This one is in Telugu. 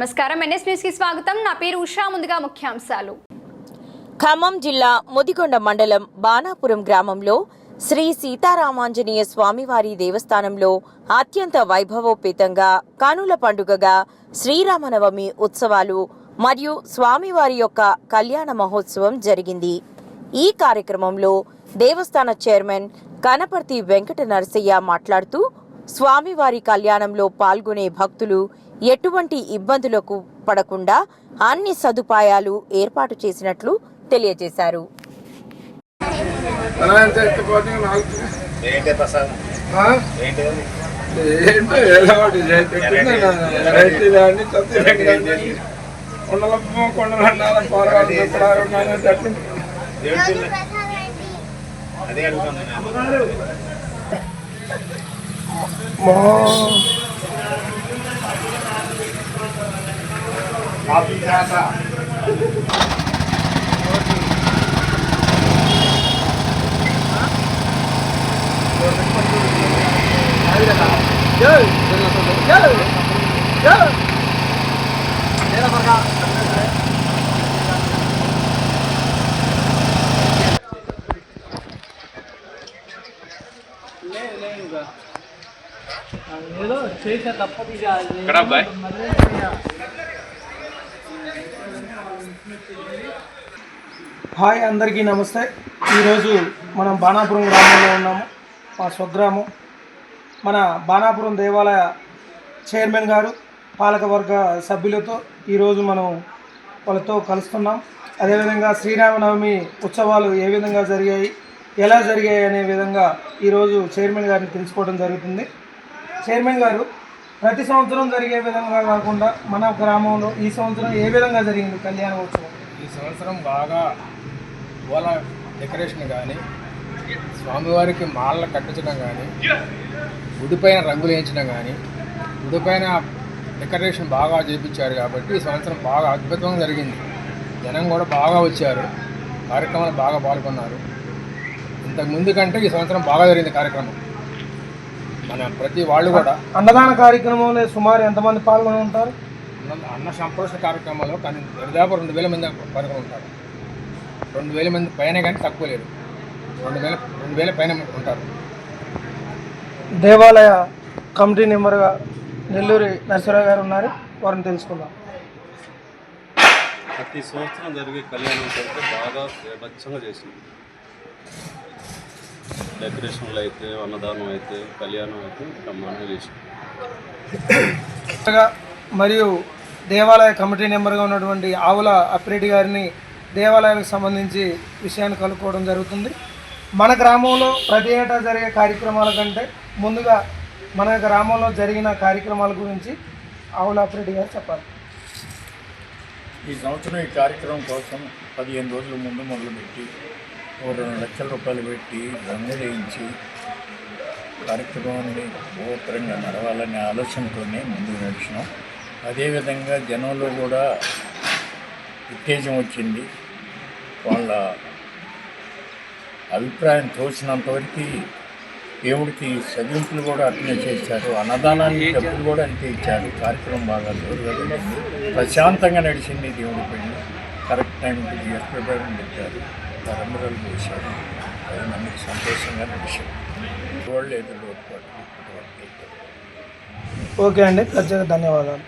నమస్కారం, ఎన్ఎస్ న్యూస్ కి స్వాగతం. నా పేరు ఉషా. ముందుగా ముఖ్యాంశాలు. ఖమ్మం జిల్లా ముదిగొండ మండలం బాణాపురం గ్రామంలో శ్రీ సీతారామాంజనేయ స్వామివారి దేవస్థానంలో అత్యంత వైభవోపేతంగా కనుల పండుగగా శ్రీరామనవమి ఉత్సవాలు మరియు స్వామివారి యొక్క కళ్యాణ మహోత్సవం జరిగింది. ఈ కార్యక్రమంలో దేవస్థాన చైర్మన్ కనపర్తి వెంకట నరసయ్య మాట్లాడుతూ స్వామివారి కళ్యాణంలో పాల్గొనే భక్తులు ఎటువంటి ఇబ్బందులకు పడకుండా అన్ని సదుపాయాలు ఏర్పాటు చేసినట్లు తెలియజేశారు. హాయ్, అందరికీ నమస్తే. ఈరోజు మనం బాణాపురం గ్రామంలో ఉన్నాము. మా స్వగ్రామం. మన బాణాపురం దేవాలయ చైర్మన్ గారు పాలకవర్గ సభ్యులతో ఈరోజు మనం వాళ్ళతో కలుస్తున్నాం. అదేవిధంగా శ్రీరామనవమి ఉత్సవాలు ఏ విధంగా జరిగాయి, ఎలా జరిగాయి అనే విధంగా ఈరోజు చైర్మన్ గారిని తెలుసుకోవడం జరుగుతుంది. చైర్మన్ గారు, ప్రతి సంవత్సరం జరిగే విధంగా కాకుండా మన గ్రామంలో ఈ సంవత్సరం ఏ విధంగా జరిగింది కళ్యాణ ఉత్సవం? ఈ సంవత్సరం బాగా పూల డెకరేషన్ కానీ, స్వామివారికి మాలలు కట్టించడం కానీ, గుడిపైన రంగులు వేయించడం కానీ, గుడిపైన డెకరేషన్ బాగా చేయించారు. కాబట్టి ఈ సంవత్సరం బాగా అద్భుతంగా జరిగింది. జనం కూడా బాగా వచ్చారు, కార్యక్రమాలు బాగా పాల్గొన్నారు. ఇంతకుముందు కంటే ఈ సంవత్సరం బాగా జరిగింది కార్యక్రమం. మన ప్రతి వాళ్ళు కూడా అన్నదాన కార్యక్రమంలో సుమారు ఎంతమంది పాల్గొని ఉంటారు? అన్న సంప్రోషణ కార్యక్రమంలో కానీ దాదాపు 2000 మంది పాల్గొని ఉంటారు. 2000 మంది పైన కానీ తక్కువ లేదు. 2000 పైన ఉంటారు. దేవాలయ కమిటీ మెంబర్గా నెల్లూరి నరసరావు గారు ఉన్నారు, వారిని తెలుసుకుందాం. ప్రతి సంవత్సరం జరిగే కళ్యాణం అయితే బాగా బచ్చంగా చేసింది. డెకరేషన్లు అయితే, అన్నదానం అయితే, కళ్యాణం అయితే బ్రహ్మాండంగా చేసింది. మరియు దేవాలయ కమిటీ మెంబర్గా ఉన్నటువంటి ఆవుల అప్పిరెడ్డి గారిని దేవాలయానికి సంబంధించి విషయాన్ని కలుపుకోవడం జరుగుతుంది. మన గ్రామంలో ప్రతి ఏటా జరిగే కార్యక్రమాల కంటే ముందుగా మన గ్రామంలో జరిగిన కార్యక్రమాల గురించి ఆవుల అప్పిరెడ్డి గారు చెప్పాలి. ఈ సంవత్సరం ఈ కార్యక్రమం కోసం 15 రోజుల ముందు మొదలుపెట్టి 2 లక్షల రూపాయలు పెట్టి రంగులు వేయించి కార్యక్రమాన్ని బహుతరంగా నడవాలనే ఆలోచనతోనే ముందుకు నడిచినాం. అదేవిధంగా జనంలో కూడా ఉత్తేజం వచ్చింది. వాళ్ళ అభిప్రాయం తోచినంతవరకు దేవుడికి సగింపులు కూడా అట్లనే చేశారు. అన్నదానాన్ని డబ్బులు కూడా అంతే ఇచ్చారు. కార్యక్రమం బాగా జోరుగా జరిగింది, ప్రశాంతంగా నడిచింది. దేవుడి పెళ్ళి కరెక్ట్ టైంకి ఎక్కడ పెట్టారు, తరంబరాలు చేశారు. అది మనకి సంతోషంగా నడిచారు. వాళ్ళు ఎదురు లోటుపాటు. ఓకే అండి, ప్రత్యేక ధన్యవాదాలు.